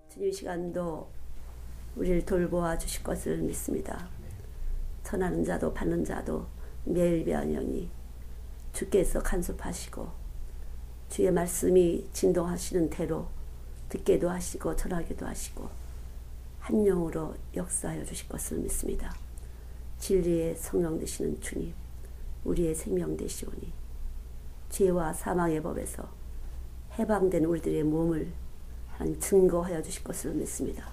주님 시간도 우리를 돌보아 주실 것을 믿습니다. 전하는 자도 받는 자도 매일매일령이 주께서 간섭하시고 주의 말씀이 진동하시는 대로 듣게도 하시고 전하기도 하시고 한 영으로 역사하여 주실 것을 믿습니다. 진리의 성령 되시는 주님, 우리의 생명 되시오니 죄와 사망의 법에서 해방된 우리들의 몸을 하나님 증거하여 주실 것을 믿습니다.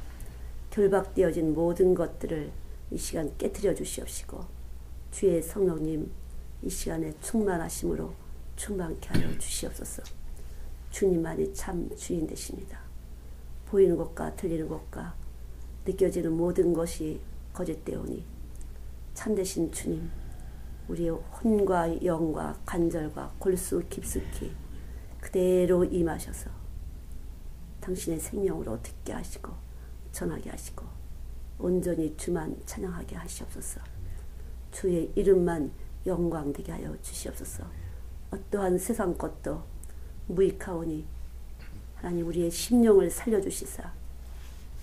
결박되어진 모든 것들을 이 시간 깨트려 주시옵시고 주의 성령님 이 시간에 충만하심으로 충만케 하여 주시옵소서. 주님만이 참 주인 되십니다. 보이는 것과 들리는 것과 느껴지는 모든 것이 거짓되오니 참되신 주님, 우리의 혼과 영과 관절과 골수 깊숙이 그대로 임하셔서 당신의 생명으로 듣게 하시고 전하게 하시고 온전히 주만 찬양하게 하시옵소서. 주의 이름만 영광되게 하여 주시옵소서. 어떠한 세상 것도 무익하오니 하나님 우리의 심령을 살려주시사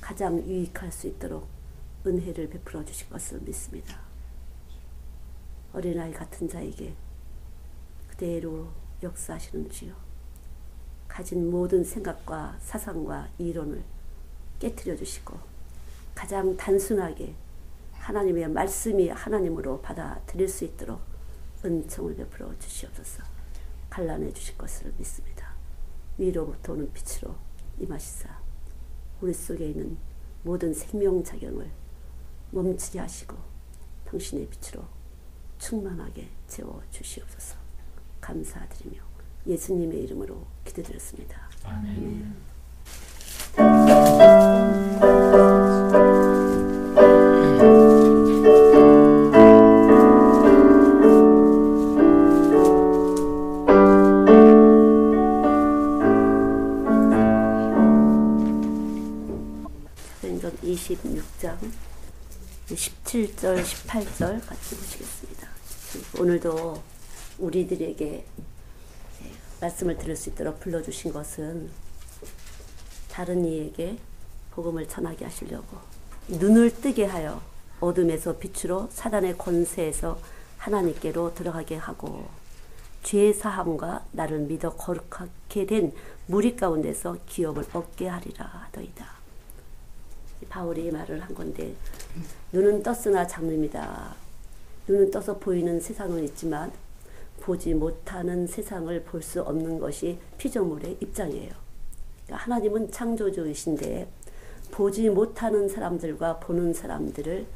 가장 유익할 수 있도록 은혜를 베풀어 주실 것을 믿습니다. 어린아이 같은 자에게 그대로 역사하시는 주여, 가진 모든 생각과 사상과 이론을 깨트려 주시고 가장 단순하게 하나님의 말씀이 하나님으로 받아들일 수 있도록 은총을 베풀어 주시옵소서. 갈라내 주실 것을 믿습니다. 위로부터 오는 빛으로 임하시사 우리 속에 있는 모든 생명작용을 멈추게 하시고 당신의 빛으로 충만하게 채워주시옵소서. 감사드리며 예수님의 이름으로 기도드렸습니다. 아멘. 사도행전 26장 17절 18절 같이 보시겠습니다. 오늘도 우리들에게 말씀을 들을 수 있도록 불러주신 것은 다른 이에게 복음을 전하게 하시려고 눈을 뜨게 하여 어둠에서 빛으로 사단의 권세에서 하나님께로 들어가게 하고 죄의 사함과 나를 믿어 거룩하게 된 무리 가운데서 기업을 얻게 하리라 하더이다. 바울이 말을 한 건데, 눈은 떴으나 장밋이다. 눈은 떠서 보이는 세상은 있지만 보지 못하는 세상을 볼 수 없는 것이 피조물의 입장이에요. 그러니까 하나님은 창조주이신데 보지 못하는 사람들과 보는 사람들을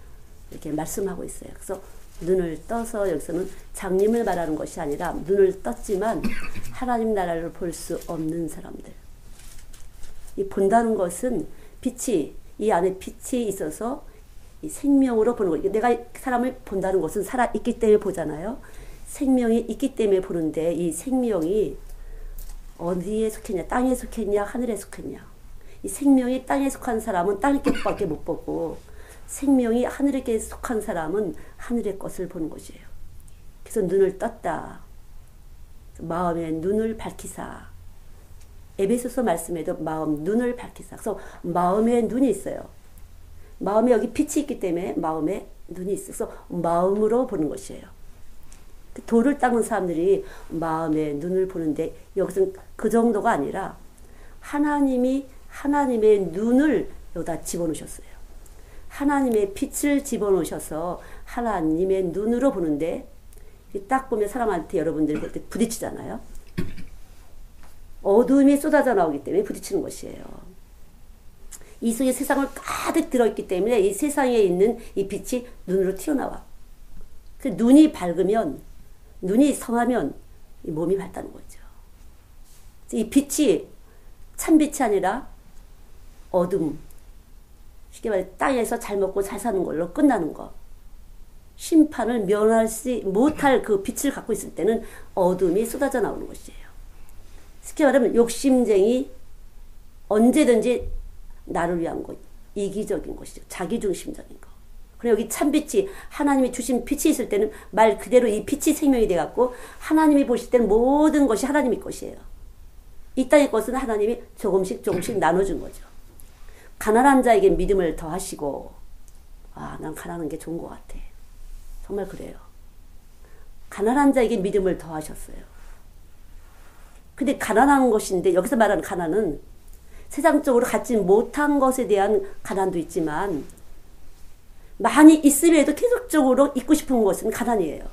이렇게 말씀하고 있어요. 그래서 눈을 떠서 여기서는 장님을 말하는 것이 아니라 눈을 떴지만 하나님 나라를 볼 수 없는 사람들. 이 본다는 것은 빛이, 이 안에 빛이 있어서 이 생명으로 보는 거예요. 내가 사람을 본다는 것은 살아있기 때문에 보잖아요. 생명이 있기 때문에 보는데 이 생명이 어디에 속했냐, 땅에 속했냐, 하늘에 속했냐. 이 생명이 땅에 속한 사람은 땅의 것밖에 못 보고 생명이 하늘에 속한 사람은 하늘의 것을 보는 것이에요. 그래서 눈을 떴다. 마음의 눈을 밝히사. 에베소서 말씀에도 마음 눈을 밝히사. 그래서 마음에 눈이 있어요. 마음에 여기 빛이 있기 때문에 마음에 눈이 있어서 마음으로 보는 것이에요. 돌을 닦는 사람들이 마음의 눈을 보는데 여기서는 그 정도가 아니라 하나님이 하나님의 눈을 여기다 집어넣으셨어요. 하나님의 빛을 집어넣으셔서 하나님의 눈으로 보는데 딱 보면 사람한테 여러분들이 볼 때 부딪히잖아요. 어둠이 쏟아져 나오기 때문에 부딪히는 것이에요. 이 속에 세상을 가득 들어있기 때문에 이 세상에 있는 이 빛이 눈으로 튀어나와. 그 눈이 밝으면, 눈이 성하면 이 몸이 밝다는 거죠. 이 빛이 참빛이 아니라 어둠. 쉽게 말해 땅에서 잘 먹고 잘 사는 걸로 끝나는 거. 심판을 면하지 못할 그 빛을 갖고 있을 때는 어둠이 쏟아져 나오는 것이에요. 쉽게 말하면 욕심쟁이, 언제든지 나를 위한 것, 이기적인 것이죠. 자기중심적인 거. 그리고 여기 참빛이 하나님이 주신 빛이 있을 때는 말 그대로 이 빛이 생명이 돼갖고 하나님이 보실 때는 모든 것이 하나님의 것이에요. 이 땅의 것은 하나님이 조금씩 나눠준 거죠. 가난한 자에게 믿음을 더하시고, 아, 난 가난한 게 좋은 것 같아. 정말 그래요. 가난한 자에게 믿음을 더하셨어요. 근데 가난한 것인데, 여기서 말하는 가난은 세상적으로 갖지 못한 것에 대한 가난도 있지만, 많이 있음에도 계속적으로 있고 싶은 것은 가난이에요.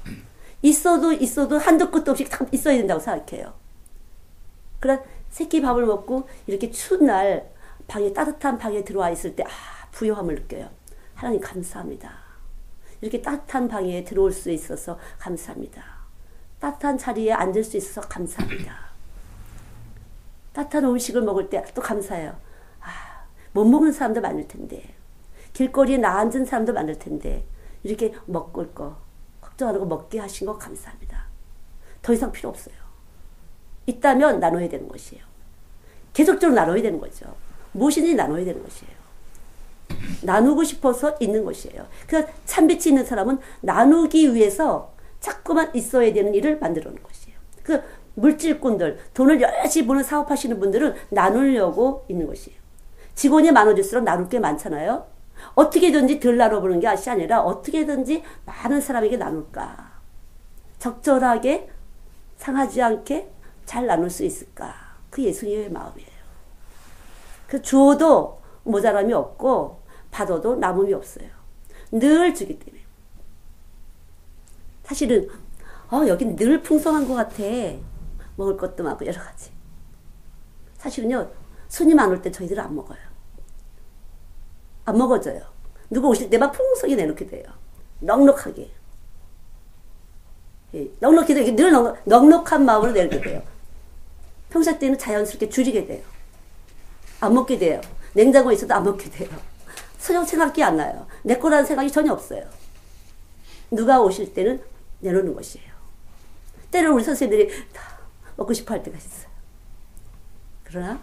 있어도 한도 끝도 없이 참 있어야 된다고 생각해요. 그래, 새끼 밥을 먹고 이렇게 추운 날 방에, 따뜻한 방에 들어와 있을 때, 아, 부요함을 느껴요. 하나님 감사합니다. 이렇게 따뜻한 방에 들어올 수 있어서 감사합니다. 따뜻한 자리에 앉을 수 있어서 감사합니다. 따뜻한 음식을 먹을 때 또 감사해요. 아, 못 먹는 사람도 많을 텐데, 길거리에 나 앉은 사람도 많을 텐데, 이렇게 먹을 거 걱정 안 하고 먹게 하신 거 감사합니다. 더 이상 필요 없어요. 있다면 나눠야 되는 것이에요. 계속적으로 나눠야 되는 거죠. 무엇인지 나눠야 되는 것이에요. 나누고 싶어서 있는 것이에요. 그래서 참빛이 있는 사람은 나누기 위해서 자꾸만 있어야 되는 일을 만들어 놓은 것이에요. 그 물질꾼들, 돈을 열심히 버는 사업하시는 분들은 나누려고 있는 것이에요. 직원이 많아질수록 나눌 게 많잖아요. 어떻게든지 덜 나눠보는 게 아니라 어떻게든지 많은 사람에게 나눌까. 적절하게 상하지 않게 잘 나눌 수 있을까. 그 예수님의 마음이에요. 그 주어도 모자람이 없고 받아도 남음이 없어요. 늘 주기 때문에. 사실은 여긴 늘 풍성한 것 같아. 먹을 것도 많고 여러 가지. 사실은요, 손님 안 올 때 저희들은 안 먹어요. 안 먹어져요. 누가 오실 때만 풍성히 내놓게 돼요. 넉넉하게. 예, 넉넉히 늘 넉넉한 마음으로 내놓게 돼요. 평소 때는 자연스럽게 줄이게 돼요. 안 먹게 돼요. 냉장고에 있어도 안 먹게 돼요. 서정 생각이 안 나요. 내 거라는 생각이 전혀 없어요. 누가 오실 때는 내놓는 것이에요. 때로는 우리 선생님들이 다 먹고 싶어 할 때가 있어요. 그러나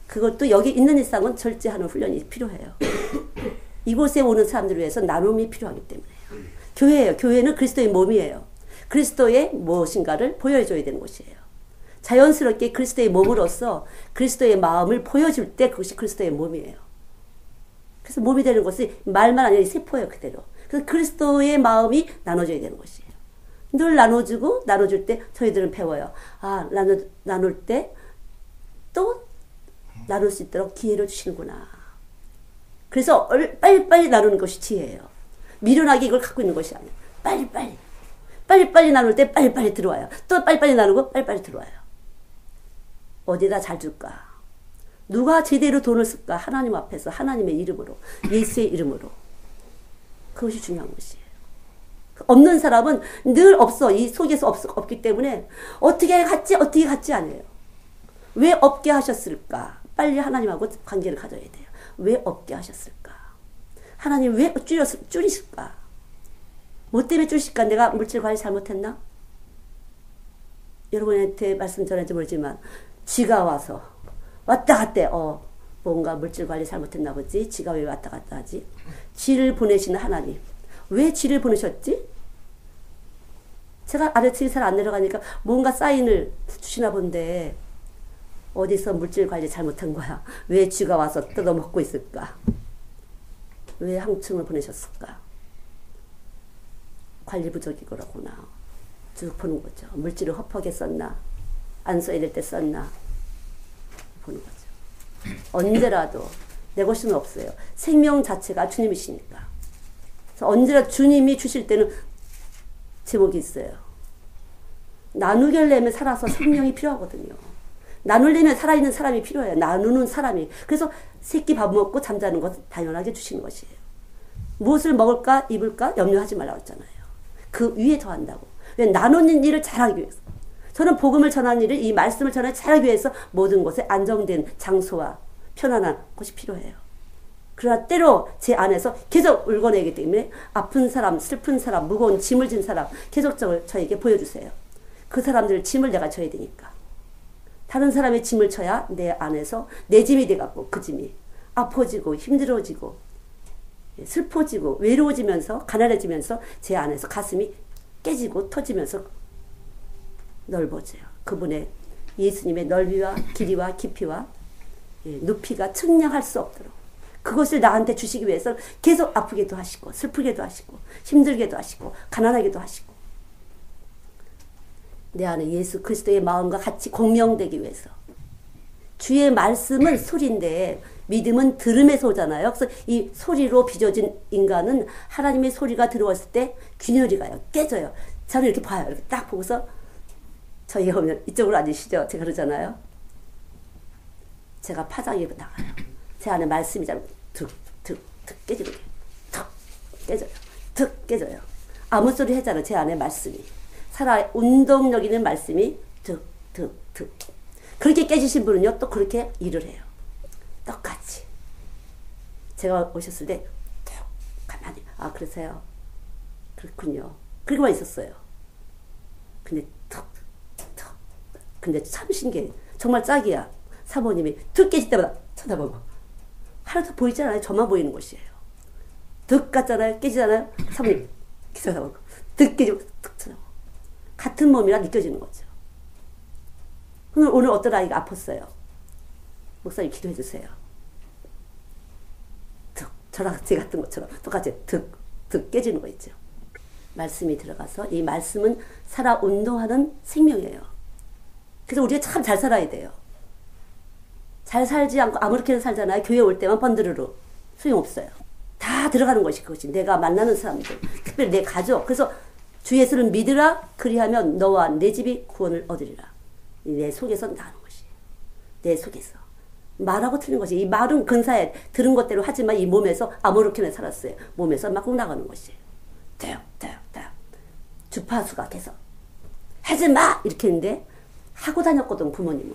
그것도 여기 있는 이상은 절제하는 훈련이 필요해요. 이곳에 오는 사람들을 위해서 나눔이 필요하기 때문에요. 교회예요. 교회는 그리스도의 몸이에요. 그리스도의 무엇인가를 보여줘야 되는 것이에요. 자연스럽게 그리스도의 몸으로서 그리스도의 마음을 보여줄 때 그것이 그리스도의 몸이에요. 그래서 몸이 되는 것이 말만 아니라 세포예요. 그대로. 그래서 그리스도의 마음이 나눠져야 되는 것이에요. 늘 나눠주고 나눠줄 때 저희들은 배워요. 아, 나눌 때 또 나눌 수 있도록 기회를 주시는구나. 그래서 빨리빨리 나누는 것이 지혜예요. 미련하게 이걸 갖고 있는 것이 아니에요. 빨리빨리 나눌 때 빨리빨리 들어와요. 또 빨리빨리 나누고 빨리빨리 들어와요. 어디다 잘 줄까? 누가 제대로 돈을 쓸까? 하나님 앞에서 하나님의 이름으로, 예수의 이름으로. 그것이 중요한 것이에요. 없는 사람은 늘 없어. 이 속에서 없기 때문에 어떻게 갔지 아니에요. 왜 없게 하셨을까? 빨리 하나님하고 관계를 가져야 돼요. 왜 없게 하셨을까? 하나님 왜 줄이실까? 뭐 때문에 줄이실까? 내가 물질 관리 잘못했나? 여러분한테 말씀 전할지 모르지만 쥐가 와서 왔다 갔대. 뭔가 물질 관리 잘못했나 보지? 쥐가 왜 왔다 갔다 하지? 쥐를 보내시는 하나님. 왜 쥐를 보내셨지? 제가 아래층에 잘 안 내려가니까 뭔가 사인을 주시나 본데 어디서 물질 관리 잘못한 거야? 왜 쥐가 와서 뜯어먹고 있을까? 왜 항층을 보내셨을까? 관리 부족이거라구나. 쭉 보는 거죠. 물질을 허퍼하게 썼나? 안 써야 될 때 썼나? 보는 거죠. 언제라도 내 것은 없어요. 생명 자체가 주님이시니까. 그래서 언제나 주님이 주실 때는 제목이 있어요. 나누려면 살아서 생명이 필요하거든요. 나누려면 살아있는 사람이 필요해요. 나누는 사람이. 그래서 새끼 밥 먹고 잠자는 것 당연하게 주시는 것이에요. 무엇을 먹을까 입을까 염려하지 말라고 했잖아요. 그 위에 더한다고. 왜 나누는 일을 잘하기 위해서. 저는 복음을 전하는 일을, 이 말씀을 전하기 잘하기 위해서 모든 곳에 안정된 장소와 편안한 곳이 필요해요. 그러나 때로 제 안에서 계속 울고내기 때문에 아픈 사람, 슬픈 사람, 무거운 짐을 진 사람 계속적으로 저에게 보여주세요. 그 사람들 짐을 내가 져야 되니까. 다른 사람의 짐을 져야 내 안에서 내 짐이 돼갖고 그 짐이 아파지고 힘들어지고 슬퍼지고 외로워지면서 가난해지면서 제 안에서 가슴이 깨지고 터지면서 넓어져요. 그분의 예수님의 넓이와 길이와 깊이와 높이가 측량할 수 없도록 그것을 나한테 주시기 위해서 계속 아프게도 하시고 슬프게도 하시고 힘들게도 하시고 가난하게도 하시고 내 안에 예수 그리스도의 마음과 같이 공명되기 위해서 주의 말씀은 소리인데 믿음은 들음에서 오잖아요. 그래서 이 소리로 빚어진 인간은 하나님의 소리가 들어왔을 때 균열이 가요. 깨져요. 저는 이렇게 봐요. 이렇게 딱 보고서 저희가 오면 이쪽으로 앉으시죠. 제가 그러잖아요. 제가 파장이 나가요. 제 안에 말씀이 잘 툭 깨지는 게 툭 깨져요. 툭 깨져요. 아무 소리 하잖아요. 제 안에 말씀이. 살아 운동력 있는 말씀이 툭 그렇게 깨지신 분은요. 또 그렇게 일을 해요. 똑같이. 제가 오셨을 때 툭 가만히 아 그러세요. 그렇군요. 그리고만 있었어요. 근데 툭 근데 참 신기해. 정말 짝이야. 사모님이 툭 깨질 때마다 쳐다보고 하나도 보이지 않아요. 저만 보이는 것이에요. 득 같잖아요. 깨지잖아요. 사모님 쳐다보고 득 깨지고 툭 쳐다보고 같은 몸이라 느껴지는 거죠. 오늘 어떤 아이가 아팠어요. 목사님 기도해 주세요. 득 저랑 제 같은 것처럼 똑같이 득 깨지는 거 있죠. 말씀이 들어가서 이 말씀은 살아 운동하는 생명이에요. 그래서 우리가 참 잘 살아야 돼요. 잘 살지 않고 아무렇게나 살잖아요. 교회 올 때만 번드르르 소용없어요. 다 들어가는 것이 그것이 내가 만나는 사람들 특별히 내 가족. 그래서 주 예수를 믿으라 그리하면 너와 내 집이 구원을 얻으리라. 내 속에서 나는 것이에요. 내 속에서 말하고 틀린 것이 이 말은 근사해 들은 것대로 하지만 이 몸에서 아무렇게나 살았어요. 몸에서 막 나가는 것이에요. 대요. 주파수가 계속 하지마 이렇게 했는데 하고 다녔거든 부모님은.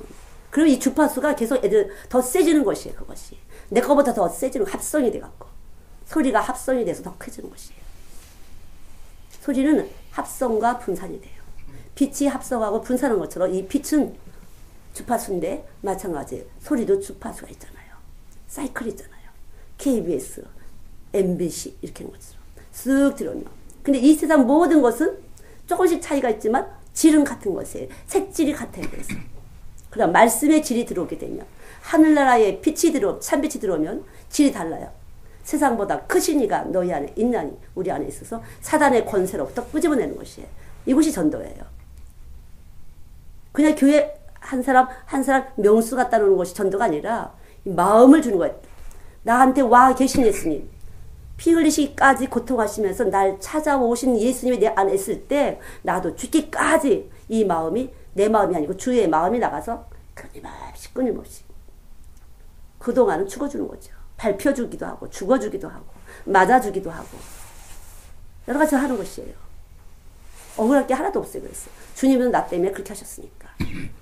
그럼 이 주파수가 계속 애들 더 세지는 것이에요. 그것이 내 거보다 더 세지는 합성이 돼갖고 소리가 합성이 돼서 더 커지는 것이에요. 소리는 합성과 분산이 돼요. 빛이 합성하고 분산하는 것처럼 이 빛은 주파수인데 마찬가지예요. 소리도 주파수가 있잖아요. 사이클 있잖아요. KBS, MBC 이렇게 하는 것처럼 쓱 들어오면 근데 이 세상 모든 것은 조금씩 차이가 있지만 질은 같은 것이에요. 색질이 같아요. 그래서 그럼 말씀의 질이 들어오게 되면 하늘나라의 빛이 참빛이 들어오면 질이 달라요. 세상보다 크신 이가 너희 안에 있나니 우리 안에 있어서 사단의 권세로부터 끄집어내는 것이에요. 이것이 전도예요. 그냥 교회 한 사람 명수 갖다 놓는 것이 전도가 아니라 마음을 주는 거예요. 나한테 와 계신 예수님 피 흘리시기까지 고통하시면서 날 찾아오신 예수님이 내 안에 있을 때 나도 죽기까지 이 마음이 내 마음이 아니고 주의 마음이 나가서 끊임없이 그동안은 죽어주는 거죠. 밟혀주기도 하고 죽어주기도 하고 맞아주기도 하고 여러 가지 하는 것이에요. 억울할 게 하나도 없어요. 그랬어요. 주님은 나 때문에 그렇게 하셨으니까.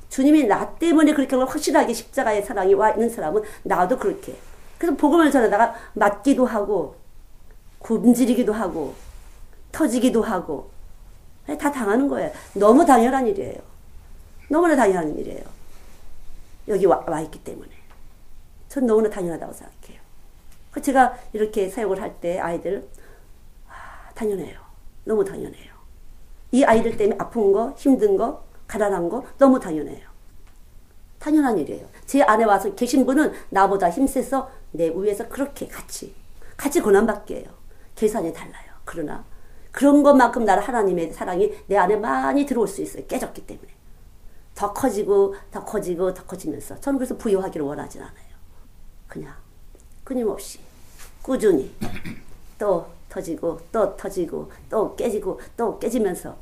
주님이 나 때문에 그렇게 확실하게 십자가의 사랑이 와 있는 사람은 나도 그렇게. 그래서 복음을 전하다가 맞기도 하고 굶주리기도 하고 터지기도 하고 다 당하는 거예요. 너무 당연한 일이에요. 너무나 당연한 일이에요. 여기 와 있기 때문에. 전 너무나 당연하다고 생각해요. 제가 이렇게 사역을 할 때 아이들 당연해요. 너무 당연해요. 이 아이들 때문에 아픈 거, 힘든 거, 가난한 거 너무 당연해요. 당연한 일이에요. 제 안에 와서 계신 분은 나보다 힘세서 내 위에서 그렇게 같이 고난받게 해요. 계산이 달라요. 그러나 그런 것만큼 나는 하나님의 사랑이 내 안에 많이 들어올 수 있어요. 깨졌기 때문에. 더 커지면서 저는 그래서 부여하기를 원하진 않아요. 그냥 끊임없이 꾸준히 또 터지고 또 깨지면서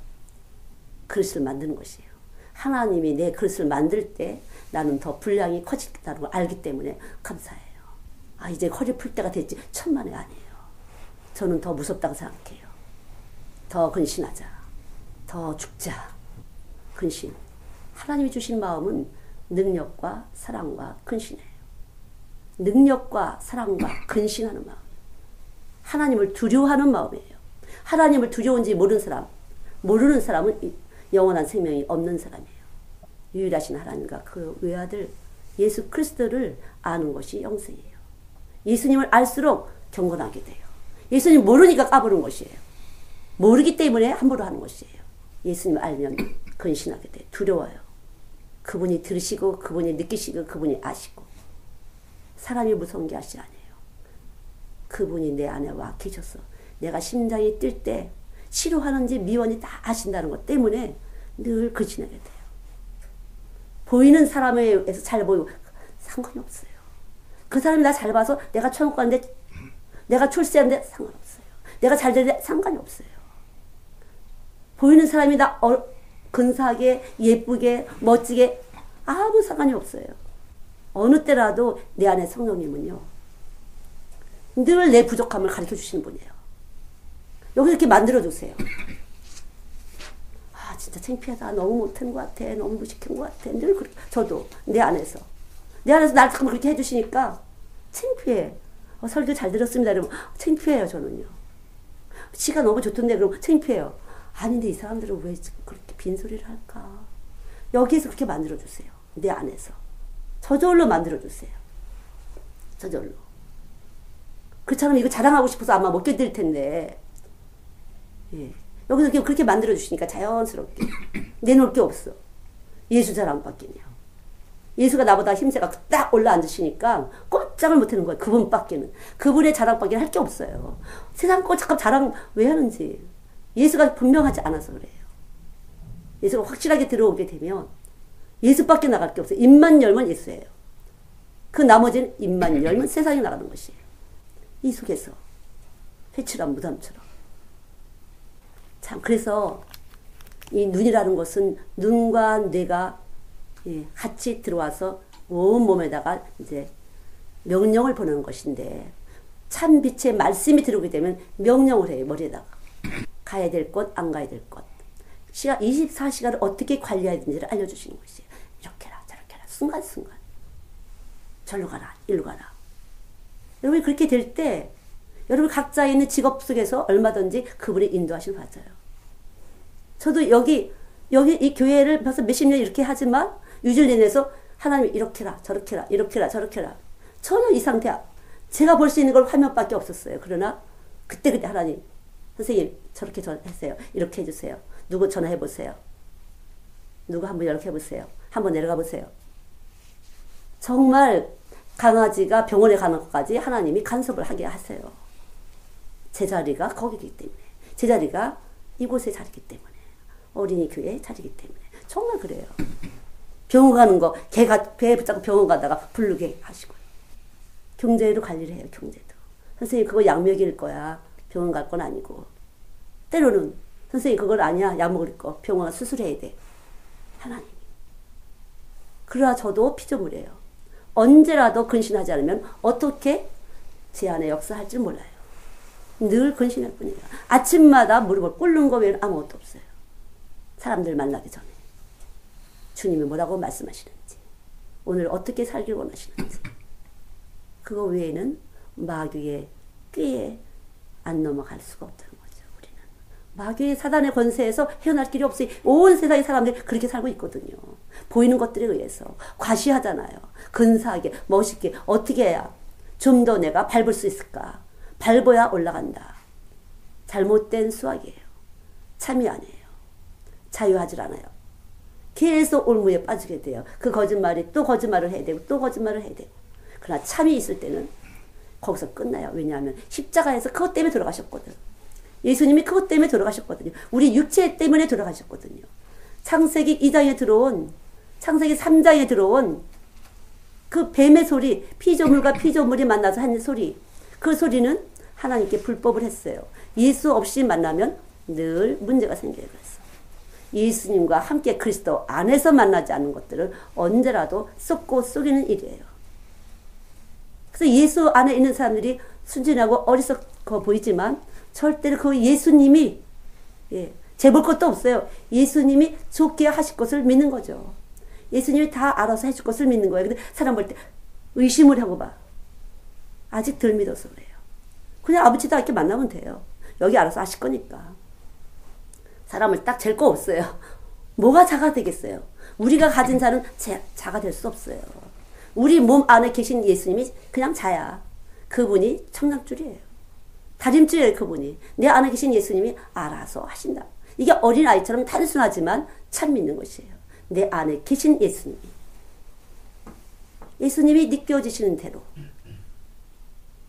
그릇을 만드는 것이에요. 하나님이 내 그릇을 만들 때 나는 더 분량이 커진다는 걸 알기 때문에 감사해요. 이제 허리 풀 때가 됐지. 천만에 아니에요. 저는 더 무섭다고 생각해요. 더 근신하자. 더 죽자. 근신. 하나님이 주신 마음은 능력과 사랑과 근신이에요. 능력과 사랑과 근신하는 마음. 하나님을 두려워하는 마음이에요. 하나님을 두려운지 모르는 사람은 영원한 생명이 없는 사람이에요. 유일하신 하나님과 그 외아들 예수 그리스도를 아는 것이 영생이에요. 예수님을 알수록 경건하게 돼요. 예수님 모르니까 까부는 것이에요. 모르기 때문에 함부로 하는 것이에요. 예수님을 알면 근신하게 돼요. 두려워요. 그분이 들으시고 그분이 느끼시고 그분이 아시고 사람이 무서운 게 아시 아니에요. 그분이 내 안에 와 계셔서 내가 심장이 뛸 때 싫어하는지 미워하는지 다 아신다는 것 때문에 늘 그 지나게 돼요. 보이는 사람에 의해서 잘 보이고 상관이 없어요. 그 사람이 나 잘 봐서 내가 천국 가는데 내가 출세하는데 상관없어요. 내가 잘 되는데 상관이 없어요. 보이는 사람이 나 근사하게 예쁘게 멋지게 아무 상관이 없어요. 어느 때라도 내 안에 성령님은요 늘 내 부족함을 가르쳐 주시는 분이에요. 여기 이렇게 만들어 주세요. 아 진짜 창피하다. 너무 못한 것 같아. 너무 무식한 것 같아. 늘 그렇게 저도 내 안에서 날 자꾸 그렇게 해주시니까 창피해. 설교 잘 들었습니다. 이러면 창피해요. 저는요. 시가 너무 좋던데 그러면 창피해요. 아닌데 이 사람들은 왜 그렇게 빈소리를 할까. 여기에서 그렇게 만들어 주세요. 내 안에서 저절로 만들어 주세요. 저절로. 그처럼 이거 자랑하고 싶어서 아마 못 견딜 텐데 예. 여기서 그렇게 만들어 주시니까 자연스럽게 내놓을 게 없어. 예수 자랑밖에요. 예수가 나보다 힘세가 딱 올라앉으시니까 꼼짝을 못하는 거예요. 그분밖에는. 그분의 자랑밖에 할 게 없어요. 세상 거 잠깐 자랑 왜 하는지. 예수가 분명하지 않아서 그래요. 예수가 확실하게 들어오게 되면 예수밖에 나갈 게 없어요. 입만 열면 예수예요. 그 나머지는 입만 열면 세상에 나가는 것이에요. 이 속에서 회칠한 무덤처럼. 참 그래서 이 눈이라는 것은 눈과 뇌가 같이 들어와서 온 몸에다가 이제 명령을 보내는 것인데 참 빛의 말씀이 들어오게 되면 명령을 해요. 머리에다가. 가야 될 곳, 안 가야 될 곳. 24시간을 어떻게 관리해야 되는지를 알려주시는 것이에요. 이렇게 해라, 저렇게 해라. 순간순간. 절로 가라, 일로 가라. 여러분이 그렇게 될 때 여러분 각자 있는 직업 속에서 얼마든지 그분의 인도하심을 받아요. 저도 여기 이 교회를 벌써 몇십 년 이렇게 하지만 유질 내내서 하나님이 이렇게 해라, 저렇게 해라, 이렇게 해라, 저렇게 해라. 전혀 이 상태야. 제가 볼 수 있는 걸 화면밖에 없었어요. 그러나 그때 하나님, 선생님 저렇게 하세요. 이렇게 해주세요. 누구 전화해보세요. 누구 한번 이렇게 해보세요. 한번 내려가 보세요. 정말 강아지가 병원에 가는 것까지 하나님이 간섭을 하게 하세요. 제 자리가 거기기 때문에. 제 자리가 이곳에 자리기 때문에. 어린이 교회에 자리기 때문에. 정말 그래요. 병원 가는 거 배 붙잡고 병원 가다가 부르게 하시고요. 경제로 관리를 해요. 경제도. 선생님 그거 약 먹일 거야. 병원 갈 건 아니고. 때로는 선생님 그걸 아니야. 약 먹을 거. 병원 가서 수술해야 돼. 하나님. 그러나 저도 피조물이에요. 언제라도 근신하지 않으면 어떻게 제 안에 역사할지 몰라요. 늘 근신할 뿐이에요. 아침마다 무릎을 꿇는 거 외에는 아무것도 없어요. 사람들 만나기 전에. 주님이 뭐라고 말씀하시는지. 오늘 어떻게 살길 원하시는지. 그거 외에는 마귀의 꾀에 안 넘어갈 수가 없다는 거죠. 우리는. 마귀의 사단의 권세에서 헤어날 길이 없어요. 온 세상의 사람들이 그렇게 살고 있거든요. 보이는 것들에 의해서. 과시하잖아요. 근사하게, 멋있게, 어떻게 해야 좀 더 내가 밟을 수 있을까. 밟아야 올라간다. 잘못된 수학이에요. 참이 아니에요. 자유하지 않아요. 계속 올무에 빠지게 돼요. 그 거짓말이 또 거짓말을 해야 되고 또 거짓말을 해야 되고. 그러나 참이 있을 때는 거기서 끝나요. 왜냐하면 십자가에서 그것 때문에 돌아가셨거든. 예수님이 그것 때문에 돌아가셨거든요. 우리 육체 때문에 돌아가셨거든요. 창세기 2장에 들어온 창세기 3장에 들어온 그 뱀의 소리, 피조물과 피조물이 만나서 하는 소리. 그 소리는 하나님께 불법을 했어요. 예수 없이 만나면 늘 문제가 생겨요. 그래서 예수님과 함께 그리스도 안에서 만나지 않는 것들은 언제라도 썩고 썩이는 일이에요. 그래서 예수 안에 있는 사람들이 순진하고 어리석어 보이지만 절대로 그 예수님이 재볼 것도 없어요. 예수님이 좋게 하실 것을 믿는 거죠. 예수님이 다 알아서 해줄 것을 믿는 거예요. 근데 사람 볼 때 의심을 하고 봐. 아직 덜 믿어서 그래요. 그냥 아버지도 이렇게 만나면 돼요. 여기 알아서 하실 거니까. 사람을 딱 잴 거 없어요. 뭐가 자가 되겠어요? 우리가 가진 자는 자가 될 수 없어요. 우리 몸 안에 계신 예수님이 그냥 자야. 그분이 청량줄이에요. 다림줄이에요. 그분이. 내 안에 계신 예수님이 알아서 하신다. 이게 어린아이처럼 단순하지만 참 믿는 것이에요. 내 안에 계신 예수님이. 예수님이 느껴지시는 대로.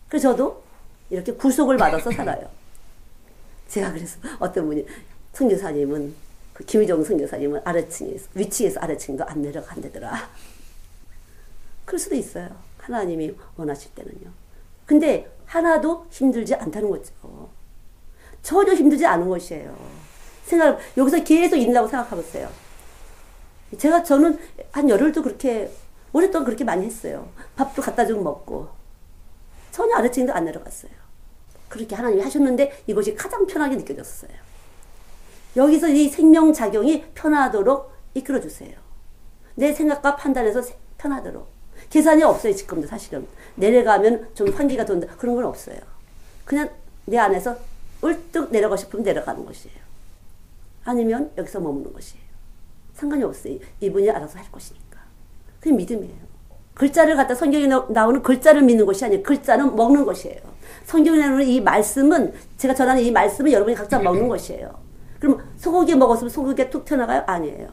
그래서 저도 이렇게 구속을 받아서 살아요. 제가 그래서 어떤 분이 선교사님은 그 김희정 선교사님은 아래층에서 위층에서 아래층도 안 내려간다더라. 그럴 수도 있어요. 하나님이 원하실 때는요. 근데 하나도 힘들지 않다는 거죠. 전혀 힘들지 않은 것이에요. 여기서 계속 있는다고 생각해보세요. 저는 한 열흘도 그렇게 오랫동안 그렇게 많이 했어요. 밥도 갖다 주고 먹고 전혀 아래층도 안 내려갔어요. 그렇게 하나님이 하셨는데 이것이 가장 편하게 느껴졌어요. 여기서 이 생명작용이 편하도록 이끌어주세요. 내 생각과 판단에서 편하도록. 계산이 없어요. 지금도 사실은. 내려가면 좀 환기가 돈다. 그런 건 없어요. 그냥 내 안에서 울뚝 내려가고 싶으면 내려가는 것이에요. 아니면 여기서 머무는 것이에요. 상관이 없어요. 이분이 알아서 할 것이니까. 그게 믿음이에요. 글자를 갖다 성경에 나오는 글자를 믿는 것이 아니에요. 글자는 먹는 것이에요. 성경에 나오는 이 말씀은 제가 전하는 이 말씀은 여러분이 각자 먹는 것이에요. 그럼 소고기 먹었으면 소고기가 툭 튀어나가요? 아니에요.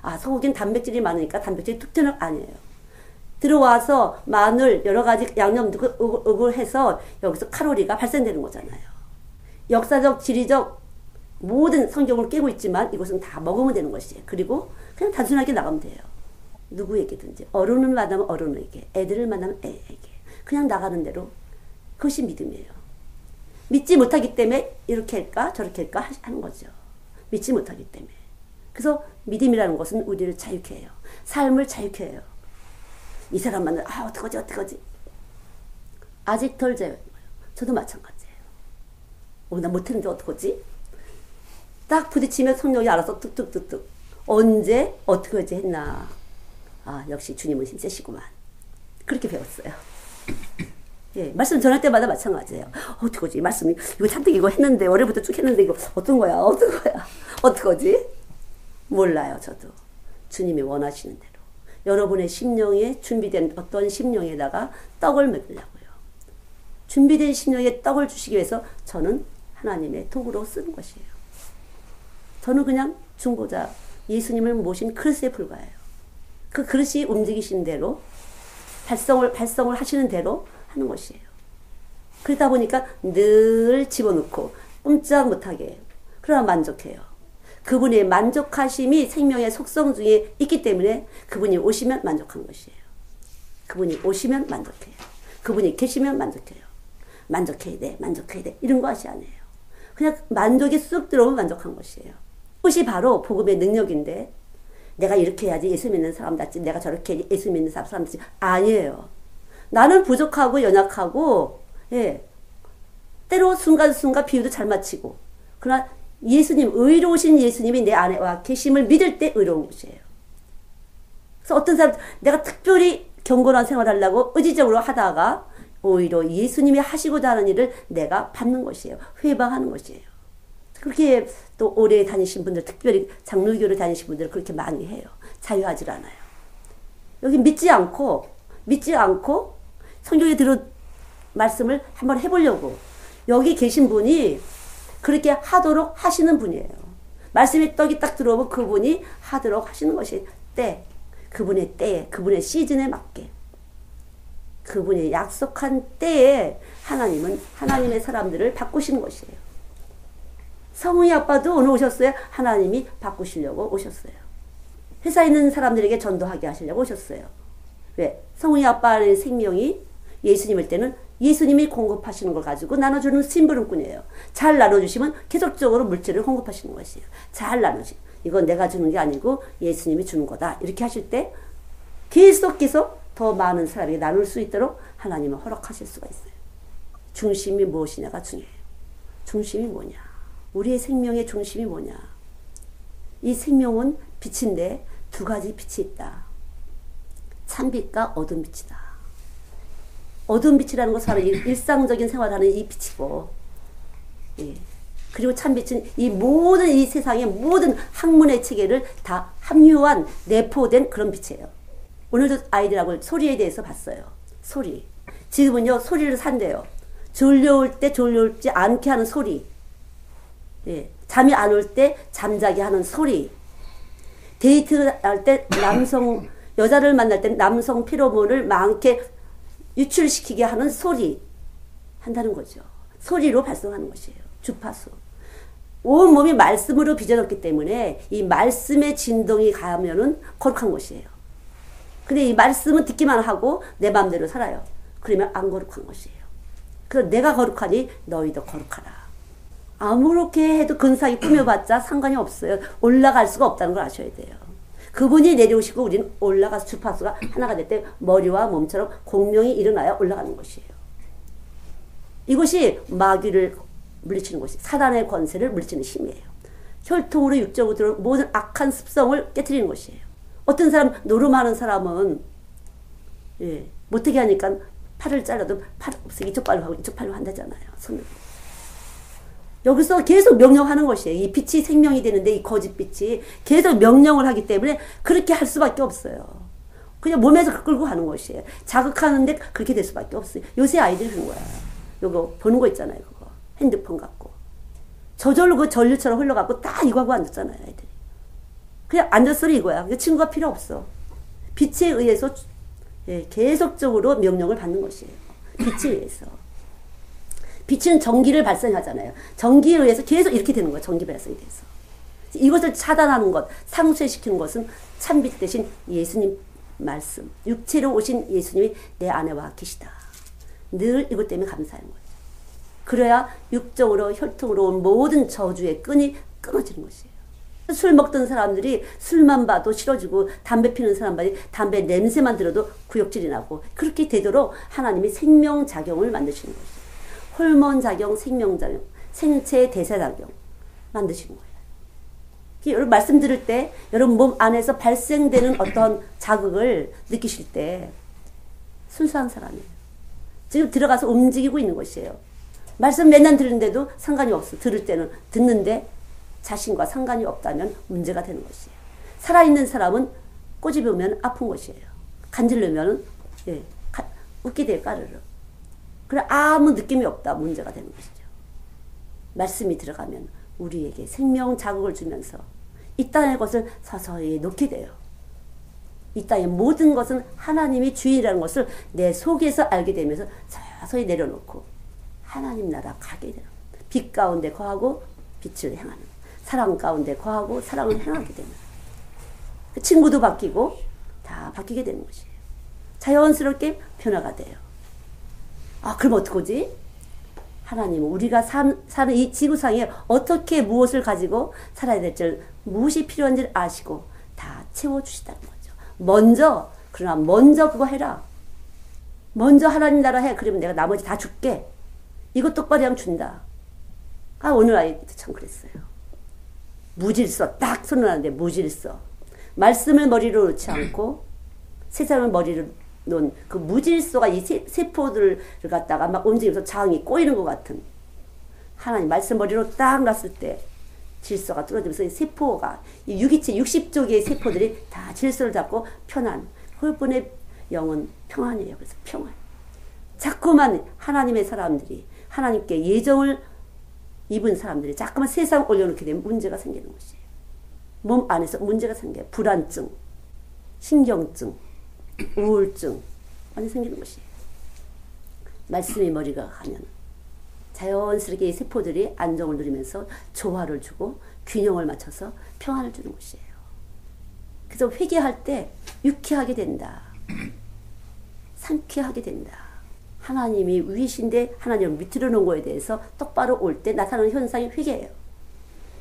아, 소고기는 단백질이 많으니까 단백질이 툭 튀어나가? 아니에요. 들어와서 마늘 여러 가지 양념 넣고 해서 여기서 칼로리가 발생되는 거잖아요. 역사적, 지리적 모든 성경을 깨고 있지만 이것은 다 먹으면 되는 것이에요. 그리고 그냥 단순하게 나가면 돼요. 누구에게든지. 어른을 만나면 어른에게, 애들을 만나면 애에게. 그냥 나가는 대로. 그것이 믿음이에요. 믿지 못하기 때문에 이렇게 할까 저렇게 할까 하는 거죠. 믿지 못하기 때문에. 그래서 믿음이라는 것은 우리를 자유케 해요. 삶을 자유케 해요. 이 사람 만나면 어떡하지? 아직 덜 자유한 거예요. 저도 마찬가지예요. 나 못했는데 어떡하지? 딱 부딪히면 성령이 알아서 뚝뚝뚝뚝. 언제 어떻게 하지 했나. 아, 역시 주님은 힘세시구만. 그렇게 배웠어요. 예, 말씀 전할 때마다 마찬가지예요. 어떡하지? 말씀이 이거 잔뜩 이거 했는데 월요일부터 쭉 했는데 이거 어떤 거야? 어떡하지? 몰라요. 저도. 주님이 원하시는 대로. 여러분의 심령에 준비된 어떤 심령에다가 떡을 먹으려고요. 준비된 심령에 떡을 주시기 위해서 저는 하나님의 도구로 쓰는 것이에요. 저는 그냥 중보자 예수님을 모신 그릇에 불과해요. 그 그릇이 움직이신 대로 발성을 하시는 대로 하는 것이에요. 그러다 보니까 늘 집어넣고 꼼짝 못하게 그러나 만족해요. 그분의 만족하심이 생명의 속성 중에 있기 때문에 그분이 오시면 만족한 것이에요. 그분이 오시면 만족해요. 그분이 계시면 만족해요. 만족해야 돼 이런 것이 아니에요. 그냥 만족이 쑥 들어오면 만족한 것이에요. 그것이 바로 복음의 능력인데 내가 이렇게 해야지 예수 믿는 사람답지 내가 저렇게 해야지 예수 믿는 사람답지 아니에요. 나는 부족하고 연약하고 예, 때로 순간순간 비유도 잘 맞히고 그러나 예수님 의로우신 예수님이 내 안에 와 계심을 믿을 때 의로운 것이에요. 그래서 어떤 사람 내가 특별히 경건한 생활하려고 의지적으로 하다가 오히려 예수님이 하시고자 하는 일을 내가 받는 것이에요. 회방하는 것이에요. 그렇게 또 오래 다니신 분들 특별히 장로교를 다니신 분들은 그렇게 많이 해요. 자유하지 않아요. 여기 믿지 않고 성경에 들은 말씀을 한번 해보려고 여기 계신 분이 그렇게 하도록 하시는 분이에요. 말씀의 떡이 딱 들어오면 그분이 하도록 하시는 것이 그분의 때에 그분의 시즌에 맞게 그분의 약속한 때에 하나님은 하나님의 사람들을 바꾸시는 것이에요. 성우의 아빠도 오늘 오셨어요. 하나님이 바꾸시려고 오셨어요. 회사에 있는 사람들에게 전도하게 하시려고 오셨어요. 왜? 성우의 아빠의 생명이 예수님일 때는 예수님이 공급하시는 걸 가지고 나눠주는 심부름꾼이에요. 잘 나눠주시면 계속적으로 물질을 공급하시는 것이에요. 잘 이건 내가 주는 게 아니고 예수님이 주는 거다. 이렇게 하실 때 계속 더 많은 사람에게 나눌 수 있도록 하나님은 허락하실 수가 있어요. 중심이 무엇이냐가 중요해요. 중심이 뭐냐? 우리의 생명의 중심이 뭐냐? 이 생명은 빛인데 두 가지 빛이 있다. 찬빛과 어두운 빛이다. 어두운 빛이라는 것은 일상적인 생활하는 이 빛이고, 예. 그리고 찬빛은 이 모든 이 세상의 모든 학문의 체계를 다 함유한 내포된 그런 빛이에요. 오늘도 아이들하고 소리에 대해서 봤어요. 소리. 지금은요 소리를 산대요. 졸려올 때 졸려올지 않게 하는 소리. 예. 잠이 안 올 때 잠자게 하는 소리. 데이트를 할 때 여자를 만날 때 남성 피로몬을 많게 유출시키게 하는 소리 한다는 거죠. 소리로 발성하는 것이에요. 주파수. 온몸이 말씀으로 빚어졌기 때문에 이 말씀의 진동이 가면은 거룩한 것이에요. 근데 이 말씀은 듣기만 하고 내 마음대로 살아요. 그러면 안 거룩한 것이에요. 그래서 내가 거룩하니 너희도 거룩하라. 아무렇게 해도 근사하게 꾸며봤자 상관이 없어요. 올라갈 수가 없다는 걸 아셔야 돼요. 그분이 내려오시고 우리는 올라가서 주파수가 하나가 될 때 머리와 몸처럼 공명이 일어나야 올라가는 것이에요. 이것이 마귀를 물리치는 것이 사단의 권세를 물리치는 힘이에요. 혈통으로 육적으로 들어온 모든 악한 습성을 깨트리는 것이에요. 어떤 사람 노름하는 사람은 못하게 하니까 팔을 잘라도 팔 없애기 이쪽 발로 하고 이쪽 발로 한다잖아요. 손으로. 여기서 계속 명령하는 것이에요. 이 빛이 생명이 되는데 이 거짓 빛이 계속 명령을 하기 때문에 그렇게 할 수밖에 없어요. 그냥 몸에서 끌고 가는 것이에요. 자극하는데 그렇게 될 수밖에 없어요. 요새 아이들이 그런 거야. 요거 보는 거 있잖아요. 그거 핸드폰 갖고 저절로 그 전류처럼 흘러가고 딱 이거 하고 앉았잖아요. 아이들이. 그냥 앉았으니 이거야. 친구가 필요 없어. 빛에 의해서 계속적으로 명령을 받는 것이에요. 빛에 의해서. 빛은 전기를 발생하잖아요. 전기에 의해서 계속 이렇게 되는 거예요. 전기 발생이 돼서. 이것을 차단하는 것, 상쇄시키는 것은 참빛 대신 예수님 말씀. 육체로 오신 예수님이 내 안에 와 계시다. 늘 이것 때문에 감사하는 거예요. 그래야 육적으로 혈통으로 온 모든 저주의 끈이 끊어지는 것이에요. 술 먹던 사람들이 술만 봐도 싫어지고 담배 피는 사람들이 담배 냄새만 들어도 구역질이 나고 그렇게 되도록 하나님이 생명작용을 만드시는 것이에요. 호르몬작용, 생명작용, 생체 대사작용 만드신 거예요. 여러분 말씀 들을 때 여러분 몸 안에서 발생되는 어떤 자극을 느끼실 때 순수한 사람이에요. 지금 들어가서 움직이고 있는 것이에요. 말씀 맨날 들는데도 상관이 없어. 들을 때는 듣는데 자신과 상관이 없다면 문제가 되는 것이에요. 살아있는 사람은 꼬집으면 아픈 것이에요. 간질르면 웃게 돼요. 까르르. 그래 아무 느낌이 없다. 문제가 되는 것이죠. 말씀이 들어가면 우리에게 생명 자극을 주면서 이 땅의 것을 서서히 놓게 돼요. 이 땅의 모든 것은 하나님이 주인이라는 것을 내 속에서 알게 되면서 서서히 내려놓고 하나님 나라 가게 돼요. 빛 가운데 거하고 빛을 행하는, 사랑 가운데 거하고 사랑을 행하게 되는, 친구도 바뀌고 다 바뀌게 되는 것이에요. 자연스럽게 변화가 돼요. 아 그럼 어떡하지? 하나님은 우리가 사는 이 지구상에 어떻게 무엇을 가지고 살아야 될지, 무엇이 필요한지를 아시고 다 채워주시다는 거죠. 그러나 먼저 그거 해라. 먼저 하나님 나라 해. 그러면 내가 나머지 다 줄게. 이것 똑바로 하면 준다. 아 오늘 아이도 참 그랬어요. 무질서 딱 선언하는데 무질서. 말씀을 머리로 놓지 않고 세상을 머리로 놓은 그 무질서가 이 세포들을 갖다가 막 움직이면서 장이 꼬이는 것 같은, 하나님 말씀 머리로 딱 놨을 때 질서가 뚫어지면서 이 세포가 이 유기체 60조 개의 세포들이 다 질서를 잡고 편안. 그분의 영은 평안이에요. 그래서 평안. 자꾸만 하나님의 사람들이 하나님께 예정을 입은 사람들이 자꾸만 세상 올려놓게 되면 문제가 생기는 것이에요. 몸 안에서 문제가 생겨요. 불안증, 신경증, 우울증 많이 생기는 것이에요. 말씀이 머리가 가면 자연스럽게 이 세포들이 안정을 누리면서 조화를 주고 균형을 맞춰서 평안을 주는 것이에요. 그래서 회개할 때 유쾌하게 된다. 상쾌하게 된다. 하나님이 위신데 하나님을 밑으로 놓은 거에 대해서 똑바로 올 때 나타나는 현상이 회개예요.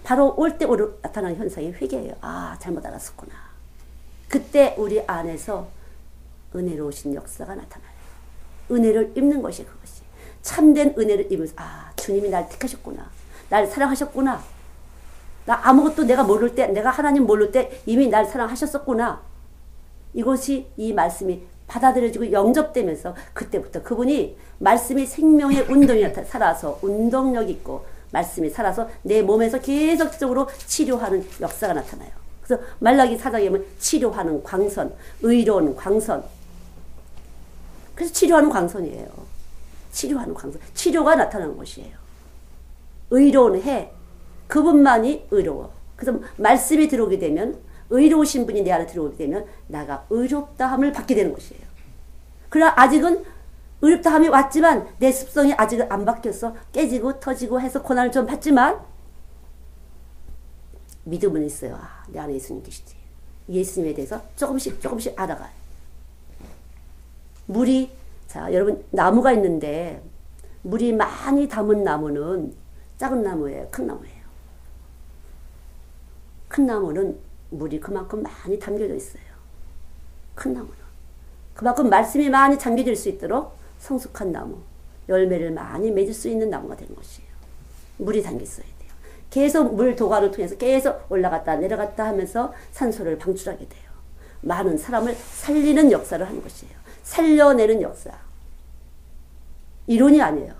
바로 올 때 나타나는 현상이 회개예요. 아 잘못 알았었구나. 그때 우리 안에서 은혜로우신 역사가 나타나요. 은혜를 입는 것이 그것이. 참된 은혜를 입으면서 아 주님이 날 택하셨구나. 날 사랑하셨구나. 나 아무것도 내가 모를 때, 내가 하나님 모를 때 이미 날 사랑하셨었구나. 이것이 이 말씀이 받아들여지고 영접되면서 그때부터 그분이 말씀이 생명의 운동이 살아서 운동력 있고 말씀이 살아서 내 몸에서 계속적으로 치료하는 역사가 나타나요. 그래서 말라기 4장에 보면 치료하는 광선, 의로운 광선. 그래서 치료하는 광선이에요. 치료하는 광선. 치료가 나타나는 것이에요. 의로운 해. 그분만이 의로워. 그래서 말씀이 들어오게 되면 의로우신 분이 내 안에 들어오게 되면 나가 의롭다함을 받게 되는 것이에요. 그러나 아직은 의롭다함이 왔지만 내 습성이 아직 안 바뀌었어. 깨지고 터지고 해서 고난을 좀 받지만 믿음은 있어요. 아, 내 안에 예수님 계시지. 예수님에 대해서 조금씩 알아가요. 물이, 자, 여러분, 나무가 있는데 물이 많이 담은 나무는 작은 나무예요? 큰 나무예요? 큰 나무는 물이 그만큼 많이 담겨져 있어요. 큰 나무는. 그만큼 말씀이 많이 담겨질 수 있도록 성숙한 나무, 열매를 많이 맺을 수 있는 나무가 되는 것이에요. 물이 담겨 있어야 돼요. 계속 물 도가를 통해서 계속 올라갔다 내려갔다 하면서 산소를 방출하게 돼요. 많은 사람을 살리는 역사를 하는 것이에요. 살려내는 역사. 이론이 아니에요.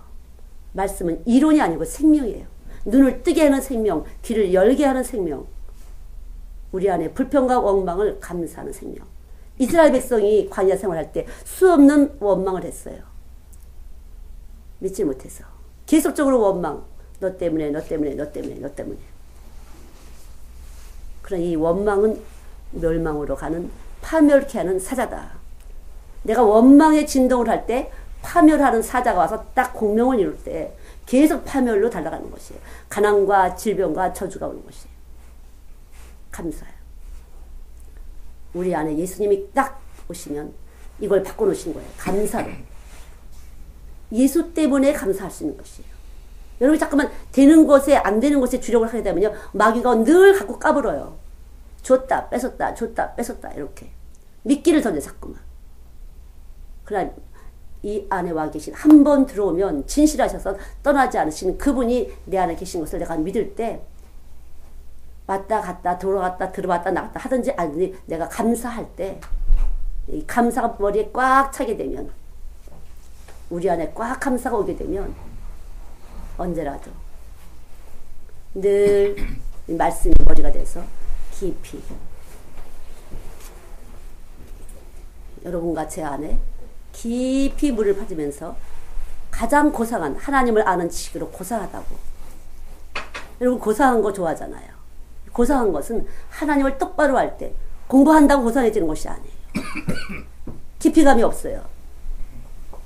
말씀은 이론이 아니고 생명이에요. 눈을 뜨게 하는 생명, 귀를 열게 하는 생명, 우리 안에 불평과 원망을 감사하는 생명. 이스라엘 백성이 광야 생활할 때 수없는 원망을 했어요. 믿지 못해서. 계속적으로 원망. 너 때문에. 그러나 이 원망은 멸망으로 가는, 파멸케 하는 사자다. 내가 원망의 진동을 할 때 파멸하는 사자가 와서 딱 공명을 이룰 때 계속 파멸로 달려가는 것이에요. 가난과 질병과 저주가 오는 것이에요. 감사해요. 우리 안에 예수님이 딱 오시면 이걸 바꿔놓으신 거예요. 감사로. 예수 때문에 감사할 수 있는 것이에요. 여러분 잠깐만 되는 것에 안 되는 것에 주력을 하게 되면요. 마귀가 늘 갖고 까불어요. 줬다 뺏었다 줬다 뺏었다 이렇게. 미끼를 던져 자꾸만. 그러나 이 안에 와 계신, 한 번 들어오면 진실하셔서 떠나지 않으시는 그분이 내 안에 계신 것을 내가 믿을 때 왔다 갔다 돌아갔다 들어왔다 나갔다 하든지 아니든지 내가 감사할 때 이 감사가 머리에 꽉 차게 되면, 우리 안에 꽉 감사가 오게 되면 언제라도 늘 이 말씀이 머리가 돼서 깊이 여러분과 제 안에 깊이 물을 빠지면서 가장 고상한, 하나님을 아는 지식으로 고상하다고. 여러분 고상한 거 좋아하잖아요. 고상한 것은 하나님을 똑바로 할 때 공부한다고 고상해지는 것이 아니에요. 깊이감이 없어요.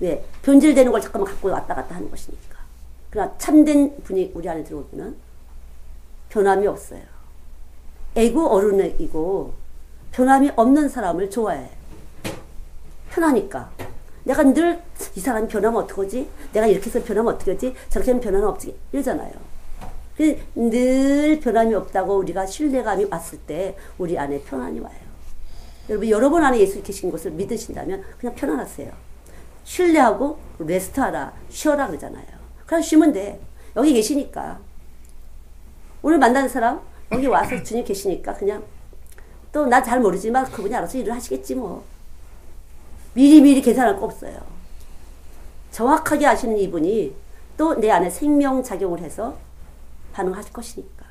왜? 변질되는 걸 잠깐만 갖고 왔다 갔다 하는 것이니까. 그러나 참된 분이 우리 안에 들어오면 변함이 없어요. 애고 어른이고 변함이 없는 사람을 좋아해. 편하니까. 내가 늘 이 사람이 변하면 어떡하지? 내가 이렇게 해서 변하면 어떡하지? 저렇게 하면 변화는 없지? 이러잖아요. 늘 변함이 없다고 우리가 신뢰감이 왔을 때 우리 안에 평안이 와요. 여러분 안에 예수 계신 것을 믿으신다면 그냥 편안하세요. 신뢰하고 레스트하라, 쉬어라 그러잖아요. 그냥 쉬면 돼. 여기 계시니까. 오늘 만나는 사람 여기 와서 주님 계시니까 그냥 또 나 잘 모르지만 그분이 알아서 일을 하시겠지 뭐. 미리미리 계산할 거 없어요. 정확하게 아시는 이분이 또 내 안에 생명작용을 해서 반응하실 것이니까.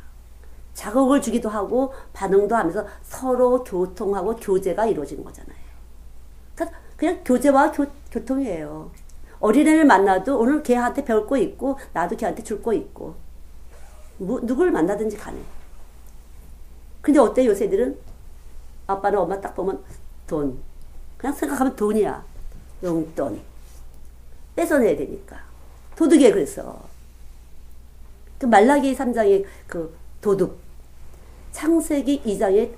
자극을 주기도 하고 반응도 하면서 서로 교통하고 교제가 이루어지는 거잖아요. 그러니까 그냥 교제와 교통이에요. 어린애를 만나도 오늘 걔한테 배울 거 있고 나도 걔한테 줄 거 있고 누굴 만나든지 간에. 근데 어때 요새들은 아빠나 엄마 딱 보면 돈. 그냥 생각하면 돈이야. 용돈. 뺏어내야 되니까. 도둑에 그래서. 그 말라기 3장의 그 도둑. 창세기 2장에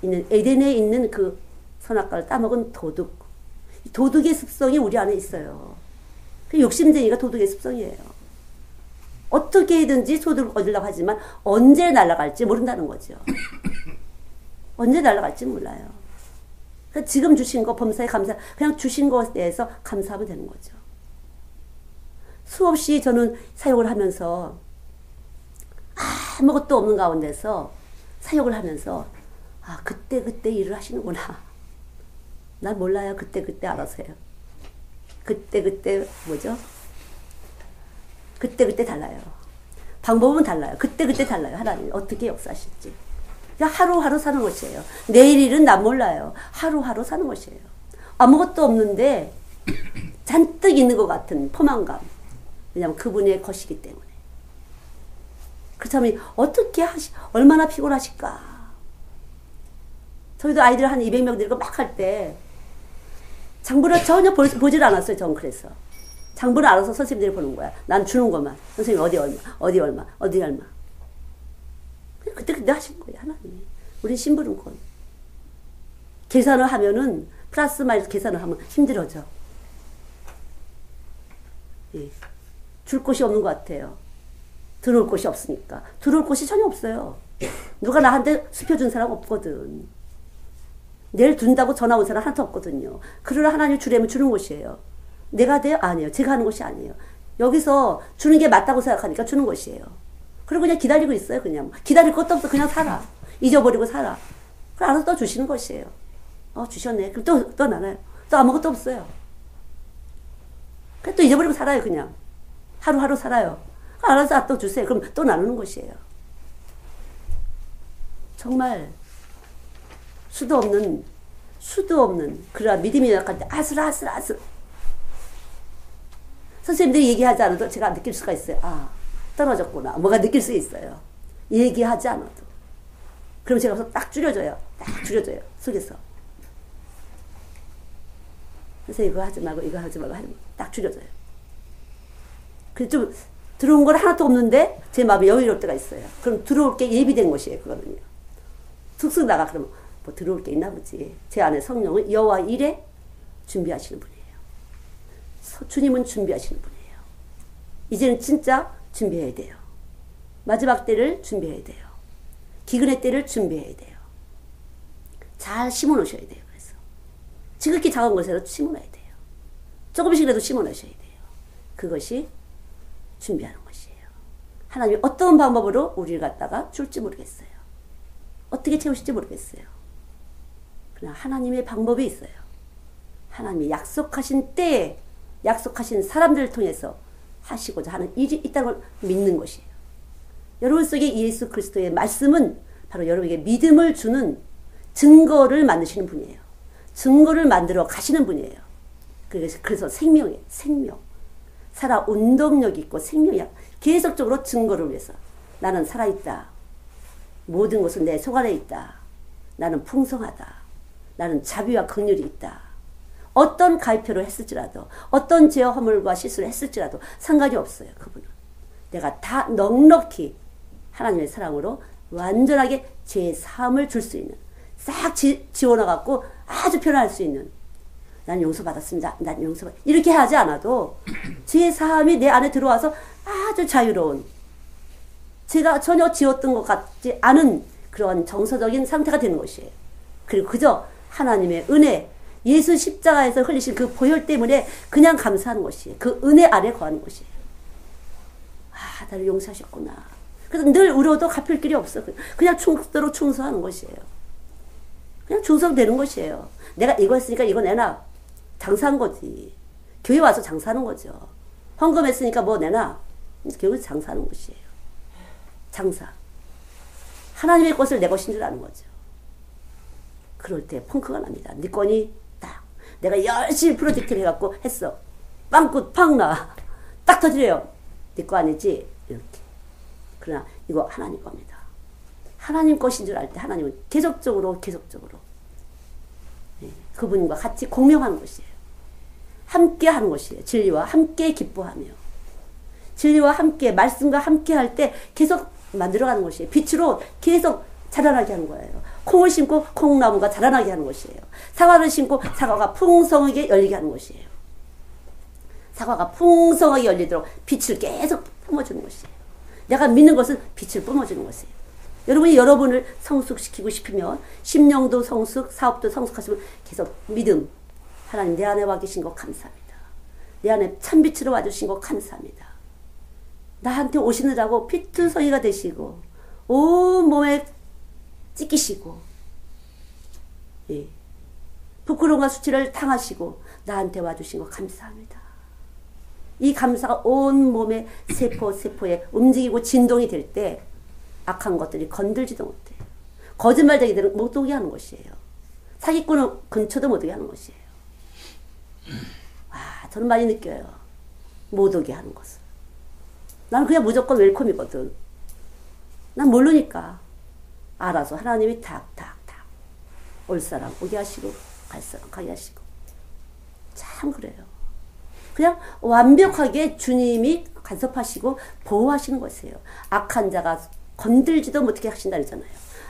있는 에덴에 있는 그 선악과를 따먹은 도둑. 도둑의 습성이 우리 안에 있어요. 그 욕심쟁이가 도둑의 습성이에요. 어떻게든지 소득을 얻으려고 하지만 언제 날아갈지 모른다는 거죠. 언제 날아갈지 몰라요. 그러니까 지금 주신 거 범사에 감사, 그냥 주신 것에 대해서 감사하면 되는 거죠. 수없이 저는 사역을 하면서 아무것도 없는 가운데서 사역을 하면서 아 그때 일을 하시는구나. 난 몰라요. 그때 알아서 해요. 그때 뭐죠? 그때 달라요. 방법은 달라요. 그때 달라요. 하나님 어떻게 역사하실지. 그냥 하루하루 사는 것이에요. 내일 일은 난 몰라요. 하루하루 사는 것이에요. 아무것도 없는데 잔뜩 있는 것 같은 포만감. 왜냐하면 그분의 것이기 때문에. 그렇다면 어떻게 얼마나 피곤하실까. 저희도 아이들 한 200명 데리고 막 할 때 장부를 전혀 보질 않았어요. 전 그래서. 장부를 알아서 선생님들이 보는 거야. 난 주는 것만. 선생님 어디 얼마, 어디 얼마, 어디 얼마. 그때 하신 거예요. 하나님이. 우린 심부름꾼. 계산을 하면은 플러스 마이너스 계산을 하면 힘들어져. 예. 줄 곳이 없는 것 같아요. 들어올 곳이 없으니까. 들어올 곳이 전혀 없어요. 누가 나한테 수표준 사람 없거든. 내일 둔다고 전화 온 사람 하나도 없거든요. 그러나 하나님 주려면 주는 것이에요. 내가 돼요? 아니에요. 제가 하는 것이 아니에요. 여기서 주는 게 맞다고 생각하니까 주는 것이에요. 그리고 그냥 기다리고 있어요. 그냥 기다릴 것도 없어. 그냥 살아. 잊어버리고 살아. 그럼 알아서 또 주시는 것이에요. 주셨네. 그럼 또 나눠요. 또 아무것도 없어요. 그럼 또 잊어버리고 살아요. 그냥 하루하루 살아요. 알아서 또 주세요. 그럼 또 나누는 것이에요. 정말 수도 없는 그러한 믿음이 약간 아슬아슬 선생님들이 얘기하지 않아도 제가 느낄 수가 있어요. 떨어졌구나. 뭐가 느낄 수 있어요. 얘기하지 않아도. 그럼 제가 가서 딱 줄여줘요. 속에서. 선생님 이거 하지 말고 이거 하지 말고 하면 딱 줄여줘요. 그래서 좀 들어온 건 하나도 없는데 제 마음이 여유로울 때가 있어요. 그럼 들어올 게 예비된 것이에요. 그거는요. 툭툭 나가 그러면 뭐 들어올 게 있나 보지. 제 안에 성령은 여호와 일에 준비하시는 분이에요. 주님은 준비하시는 분이에요. 이제는 진짜 준비해야 돼요. 마지막 때를 준비해야 돼요. 기근의 때를 준비해야 돼요. 잘 심어 놓으셔야 돼요. 그래서 지극히 작은 것에도 심어 놔야 돼요. 조금씩이라도 심어 놓으셔야 돼요. 그것이 준비하는 것이에요. 하나님이 어떤 방법으로 우리를 갖다가 줄지 모르겠어요. 어떻게 채우실지 모르겠어요. 그러나 하나님의 방법이 있어요. 하나님이 약속하신 때에 약속하신 사람들을 통해서 하시고자 하는 일이 있다는 걸 믿는 것이에요. 여러분 속에 예수 그리스도의 말씀은 바로 여러분에게 믿음을 주는 증거를 만드시는 분이에요. 증거를 만들어 가시는 분이에요. 그래서 생명이에요. 생명. 살아 운동력이 있고 생명이야. 계속적으로 증거를 위해서 나는 살아있다. 모든 것은 내 속 안에 있다. 나는 풍성하다. 나는 자비와 긍휼이 있다. 어떤 가입표를 했을지라도 어떤 죄와 허물과 실수를 했을지라도 상관이 없어요. 그분은. 내가 다 넉넉히 하나님의 사랑으로 완전하게 죄의 사함을 줄 수 있는 싹 지워놔갖고 아주 편안할 수 있는 난 용서받았습니다. 난 용서받 이렇게 하지 않아도 죄의 사함이 내 안에 들어와서 아주 자유로운 제가 전혀 지웠던 것 같지 않은 그런 정서적인 상태가 되는 것이에요. 그리고 그저 하나님의 은혜 예수 십자가에서 흘리신 그 보혈 때문에 그냥 감사하는 것이에요. 그 은혜 아래 거하는 것이에요. 나를 용서하셨구나. 그래서 늘 울어도 갚을 길이 없어. 그냥 충대로 충성하는 것이에요. 그냥 충성되는 것이에요. 내가 이거 했으니까 이거 내놔. 장사한 거지. 교회 와서 장사하는 거죠. 헌금했으니까 뭐 내놔. 교회 장사하는 것이에요. 장사. 하나님의 것을 내 것인 줄 아는 거죠. 그럴 때 펑크가 납니다. 네 건이 딱. 내가 열심히 프로젝트를 해갖고 했어. 빵꾸 팍 나. 딱 터지래요. 네 거 아니지? 이렇게. 그러나 이거 하나님 겁니다. 하나님 것인 줄 알 때 하나님은 계속적으로 그분과 같이 공명하는 것이에요. 함께 하는 것이에요. 진리와 함께 기뻐하며 진리와 함께 말씀과 함께 할 때 계속 만들어가는 것이에요. 빛으로 계속 자라나게 하는 거예요. 콩을 심고 콩나무가 자라나게 하는 것이에요. 사과를 심고 사과가 풍성하게 열리게 하는 것이에요. 사과가 풍성하게 열리도록 빛을 계속 뿜어주는 것이에요. 내가 믿는 것은 빛을 뿜어주는 것이에요. 여러분이 여러분을 성숙시키고 싶으면 심령도 성숙, 사업도 성숙하시면 계속 믿음. 하나님 내 안에 와 계신 것 감사합니다. 내 안에 참빛으로 와주신 것 감사합니다. 나한테 오시느라고 피투성이가 되시고 온 몸에 찢기시고 부끄러움과 수치를 당하시고 나한테 와주신 것 감사합니다. 이 감사가 온 몸의 세포에 움직이고 진동이 될 때 악한 것들이 건들지도 못해요. 거짓말쟁이들은 못 오게 하는 것이에요. 사기꾼은 근처도 못 오게 하는 것이에요. 저는 많이 느껴요. 못 오게 하는 것을. 나는 그냥 무조건 웰컴이거든. 난 모르니까. 알아서 하나님이 탁탁탁 올 사람 오게 하시고 갈 사람 가게 하시고 참 그래요. 그냥 완벽하게 주님이 간섭하시고 보호하시는 것이에요. 악한 자가 건들지도 못하게 하신다 그러잖아요.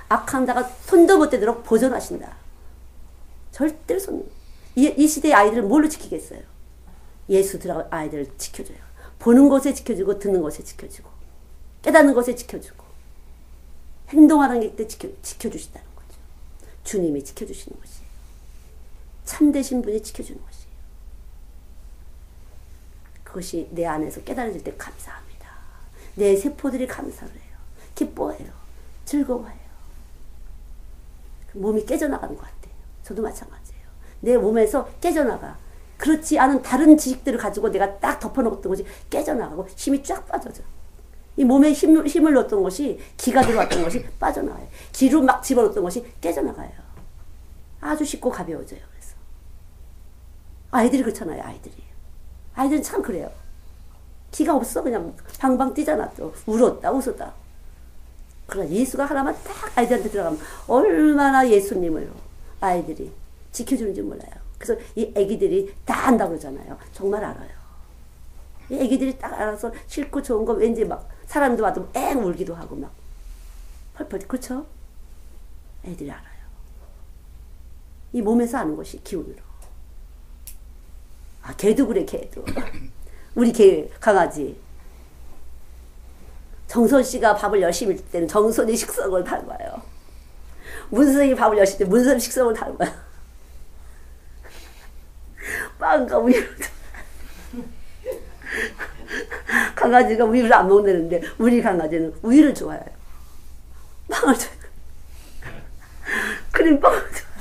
악한 자가 손도 못 대도록 보존하신다. 절대로 이 시대의 아이들은 뭘로 지키겠어요? 예수 들어가 아이들을 지켜줘요. 보는 것에 지켜주고 듣는 것에 지켜주고 깨닫는 것에 지켜주고 행동하는 게 지켜주신다는 거죠. 주님이 지켜주시는 것이에요. 참되신 분이 지켜주는 것이에요. 그것이 내 안에서 깨달아질 때 감사합니다. 내 세포들이 감사를 해요. 기뻐해요. 즐거워해요. 몸이 깨져나가는 것 같아요. 저도 마찬가지예요. 내 몸에서 깨져나가. 그렇지 않은 다른 지식들을 가지고 내가 딱 덮어놓았던 것이 깨져나가고 힘이 쫙 빠져져. 이 몸에 힘을 넣었던 것이, 기가 들어왔던 것이 빠져나가요. 기로 막 집어넣었던 것이 깨져나가요. 아주 쉽고 가벼워져요. 그래서 아이들이 그렇잖아요. 아이들은 참 그래요. 기가 없어. 그냥 방방 뛰잖아. 또 울었다 웃었다. 그러나 예수가 하나만 딱 아이들한테 들어가면 얼마나 예수님을 아이들이 지켜주는지 몰라요. 그래서 이 애기들이 다 안다고 그러잖아요. 정말 알아요. 이 애기들이 딱 알아서 싫고 좋은 거 왠지 막 사람도 와도 앵 울기도 하고 막 펄펄. 그렇죠? 애들이 알아요. 이 몸에서 아는 것이 기운으로. 아, 개도 그래, 개도. 우리 개, 강아지. 정선 씨가 밥을 열심히 할 때는 정선이 식성을 닮아요. 문선이 밥을 열심히 할 때 문선 식성을 닮아요. 빵과 우유를 강아지가 우유를 안 먹는데 우리 강아지는 우유를 좋아해요. 빵을 좋아해요. 크림빵을 좋아해요.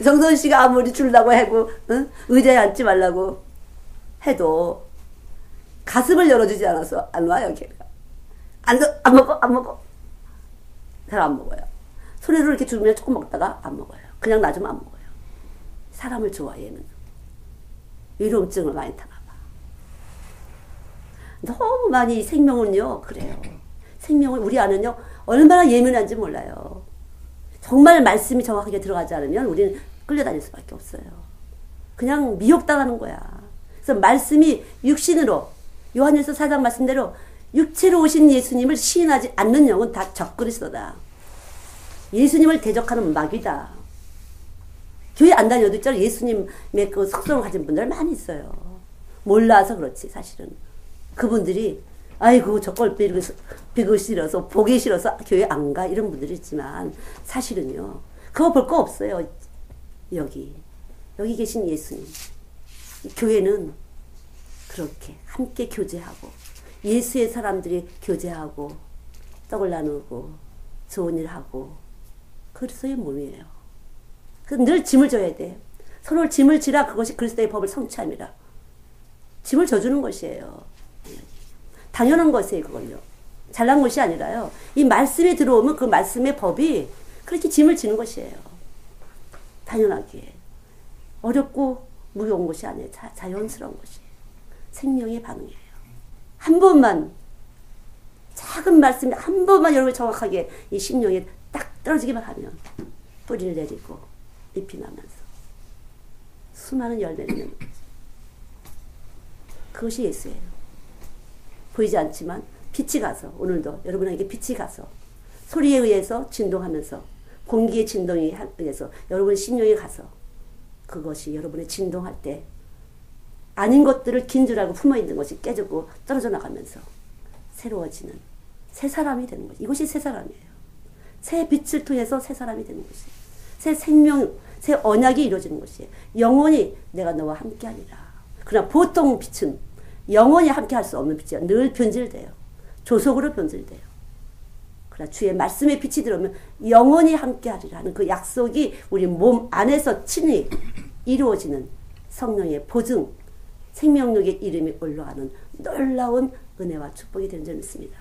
정선 씨가 아무리 줄라고 하고 응? 의자에 앉지 말라고 해도 가슴을 열어주지 않아서 안 와요. 걔가 안 먹어. 잘 안 먹어요. 소리로 이렇게 주면 조금 먹다가 안 먹어요. 그냥 놔주면 안 먹어요. 사람을 좋아해. 얘는 위로움증을 많이 타나 봐. 너무 많이 생명은요 그래요. 생명은 우리 안은요 얼마나 예민한지 몰라요. 정말 말씀이 정확하게 들어가지 않으면 우리는 끌려다닐 수밖에 없어요. 그냥 미혹당하는 거야. 그래서 말씀이 육신으로 요한일서 4장 말씀대로 육체로 오신 예수님을 시인하지 않는 영은 다 적그리스도다. 예수님을 대적하는 마귀다. 교회 안 다녀도 있잖아요. 예수님의 그 속성을 가진 분들 많이 있어요. 몰라서 그렇지 사실은. 그분들이 아이고 저 꼴 비고 싫어서 보기 싫어서 교회 안 가 이런 분들이 있지만 사실은요. 그거 볼 거 없어요. 여기 계신 예수님. 교회는 그렇게 함께 교제하고 예수의 사람들이 교제하고 떡을 나누고 좋은 일 하고 그리스도의 몸이에요. 늘 짐을 져야 돼. 서로 짐을 지라 그것이 그리스도의 법을 성취함이라. 짐을 져주는 것이에요. 당연한 것이에요. 그걸요. 잘난 것이 아니라요. 이 말씀에 들어오면 그 말씀의 법이 그렇게 짐을 지는 것이에요. 당연하게. 어렵고 무거운 것이 아니에요. 자연스러운 것이에요. 생명의 반응이에요. 한 번만 작은 말씀이 한 번만 여러분 정확하게 이 심령에 딱 떨어지기만 하면 뿌리를 내리고 잎이 나면서 수많은 열매를 맺는 거죠. 그것이 예수예요. 보이지 않지만 빛이 가서 오늘도 여러분에게 빛이 가서 소리에 의해서 진동하면서 공기의 진동에 의해서 여러분의 심령에 가서 그것이 여러분의 진동할 때 아닌 것들을 긴 줄 알고 품어있는 것이 깨지고 떨어져 나가면서 새로워지는 새 사람이 되는 거죠. 이것이 새 사람이에요. 새 빛을 통해서 새 사람이 되는 것이에요. 새 생명, 새 언약이 이루어지는 것이에요. 영원히 내가 너와 함께하리라. 그러나 보통 빛은 영원히 함께할 수 없는 빛이야. 늘 변질돼요. 조속으로 변질돼요. 그러나 주의 말씀의 빛이 들어오면 영원히 함께하리라는 그 약속이 우리 몸 안에서 친히 이루어지는 성령의 보증, 생명력의 이름이 올라가는 놀라운 은혜와 축복이 되는 줄 믿습니다.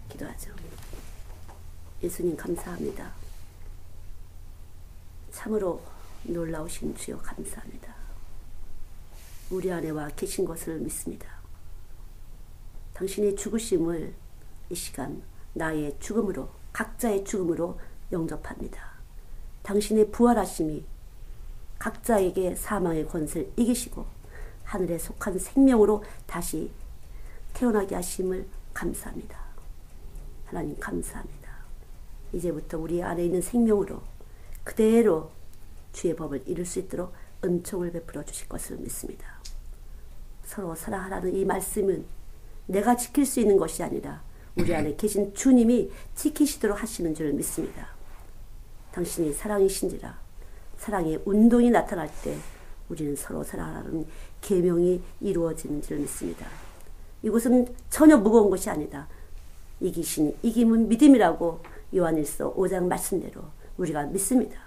기도하죠. 예수님 감사합니다. 참으로 놀라우신 주여 감사합니다. 우리 안에 와 계신 것을 믿습니다. 당신의 죽으심을 이 시간 나의 죽음으로 각자의 죽음으로 영접합니다. 당신의 부활하심이 각자에게 사망의 권세를 이기시고 하늘에 속한 생명으로 다시 태어나게 하심을 감사합니다. 하나님 감사합니다. 이제부터 우리 안에 있는 생명으로 그대로 주의 법을 이룰 수 있도록 은총을 베풀어 주실 것을 믿습니다. 서로 사랑하라는 이 말씀은 내가 지킬 수 있는 것이 아니라 우리 안에 계신 주님이 지키시도록 하시는 줄 믿습니다. 당신이 사랑이신지라 사랑의 운동이 나타날 때 우리는 서로 사랑하라는 계명이 이루어지는 줄 믿습니다. 이것은 전혀 무거운 것이 아니다. 이김은 믿음이라고 요한일서 5장 말씀대로 우리가 믿습니다.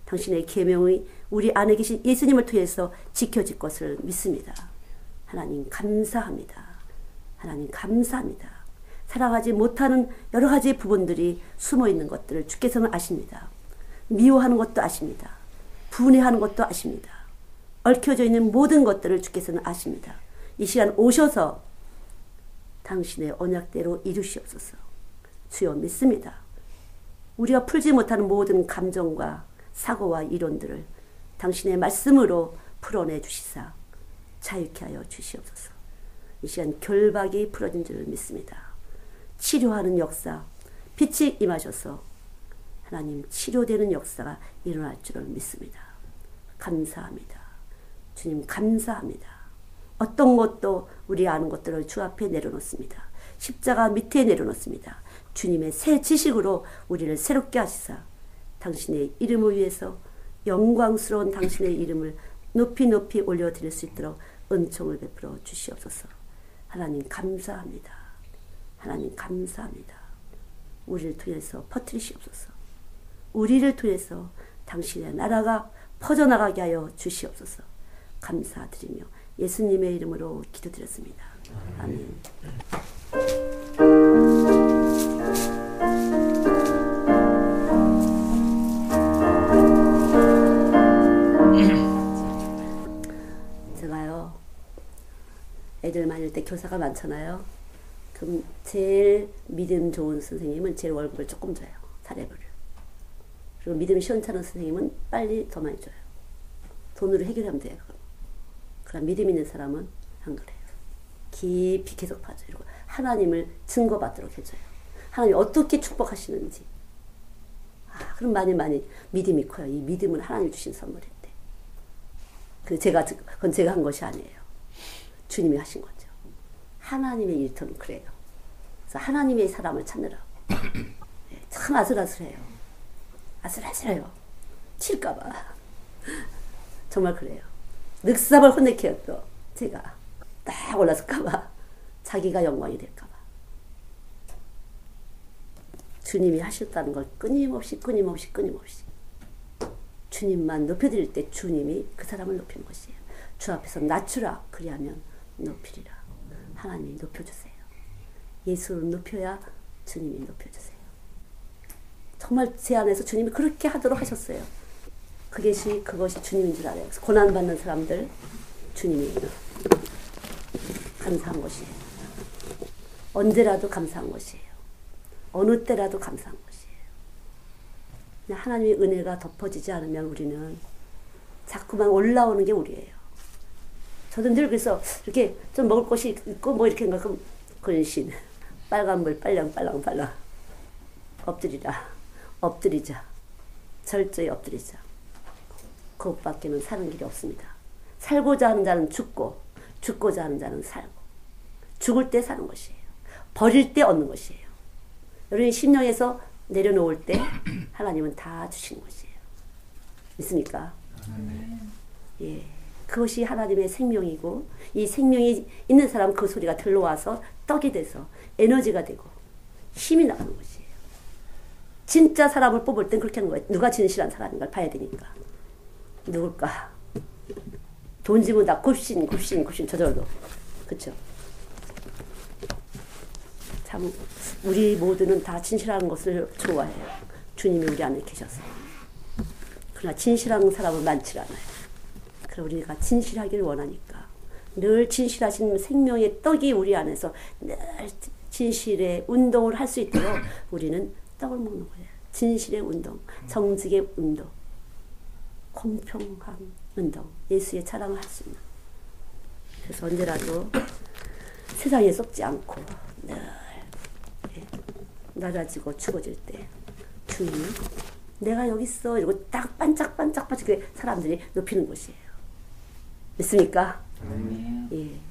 당신의 계명이 우리 안에 계신 예수님을 통해서 지켜질 것을 믿습니다. 하나님 감사합니다. 하나님 감사합니다. 사랑하지 못하는 여러 가지 부분들이 숨어있는 것들을 주께서는 아십니다. 미워하는 것도 아십니다. 분해하는 것도 아십니다. 얽혀져 있는 모든 것들을 주께서는 아십니다. 이 시간 오셔서 당신의 언약대로 이루시옵소서. 주여 믿습니다. 우리가 풀지 못하는 모든 감정과 사고와 이론들을 당신의 말씀으로 풀어내 주시사 자유케 하여 주시옵소서. 이 시간 결박이 풀어진 줄 믿습니다. 치료하는 역사, 빛이 임하셔서 하나님 치료되는 역사가 일어날 줄을 믿습니다. 감사합니다. 주님 감사합니다. 어떤 것도 우리 아는 것들을 주 앞에 내려놓습니다. 십자가 밑에 내려놓습니다. 주님의 새 지식으로 우리를 새롭게 하시사 당신의 이름을 위해서 영광스러운 당신의 이름을 높이 높이 올려드릴 수 있도록 은총을 베풀어 주시옵소서. 하나님 감사합니다. 하나님 감사합니다. 우리를 통해서 퍼뜨리시옵소서. 우리를 통해서 당신의 나라가 퍼져나가게 하여 주시옵소서. 감사드리며 예수님의 이름으로 기도드렸습니다. 아멘. 제가요, 애들 많을 때 교사가 많잖아요. 그럼 제일 믿음 좋은 선생님은 제일 월급을 조금 줘요. 사례부를. 그리고 믿음이 시원찮은 선생님은 빨리 더 많이 줘요. 돈으로 해결하면 돼요. 그럼 믿음 있는 사람은 안 그래요. 깊이 계속 봐줘요. 그리고 하나님을 증거받도록 해줘요. 하나님이 어떻게 축복하시는지. 그럼 많이 믿음이 커요. 이 믿음은 하나님 주신 선물인데. 그건 제가 한 것이 아니에요. 주님이 하신 거죠. 하나님의 일터는 그래요. 그래서 하나님의 사람을 찾느라고. 참 아슬아슬해요. 아슬아슬해요. 칠까봐. 정말 그래요. 늑삽을 혼내켜요. 또 제가 딱 올라설까봐. 자기가 영광이 될까봐. 주님이 하셨다는 걸 끊임없이 주님만 높여드릴 때 주님이 그 사람을 높이는 것이에요. 주 앞에서 낮추라 그리하면 높이리라. 하나님이 높여주세요. 예수를 높여야 주님이 높여주세요. 정말 제 안에서 주님이 그렇게 하도록 하셨어요. 그것이 주님인 줄 알아요. 고난받는 사람들 주님이 감사한 것이에요. 언제라도 감사한 것이에요. 어느 때라도 감사한 것이에요. 그냥 하나님의 은혜가 덮어지지 않으면 우리는 자꾸만 올라오는 게 우리예요. 저도 늘 그래서 이렇게 좀 먹을 것이 있고 뭐 이렇게 그럼 근신 빨간불 빨랑빨랑 엎드리자 철저히 엎드리자. 그것밖에는 사는 길이 없습니다. 살고자 하는 자는 죽고자 하는 자는 살고 죽을 때 사는 것이에요. 버릴 때 얻는 것이에요. 여러분이 심령에서 내려놓을 때 하나님은 다 주시는 것이에요. 믿습니까? 예, 그것이 하나님의 생명이고 이 생명이 있는 사람은 그 소리가 들러와서 떡이 돼서 에너지가 되고 힘이 나가는 것이에요. 진짜 사람을 뽑을 땐 그렇게 하는 거예요. 누가 진실한 사람인가를 봐야 되니까. 누굴까? 돈 지면 다 굽신 저절로. 그쵸? 참 우리 모두는 다 진실한 것을 좋아해요. 주님이 우리 안에 계셔서. 그러나 진실한 사람은 많지 않아요. 그래서 우리가 진실하기를 원하니까 늘 진실하신 생명의 떡이 우리 안에서 늘 진실의 운동을 할 수 있도록 우리는 떡을 먹는 거예요. 진실의 운동, 정직의 운동. 공평한 운동, 예수의 자랑을 할 수 있는. 그래서 언제라도 세상에 썩지 않고 늘 낮아지고 추워질 때 주님 내가 여기 있어 이러고 딱 반짝반짝반짝 사람들이 높이는 곳이에요. 믿습니까? 예.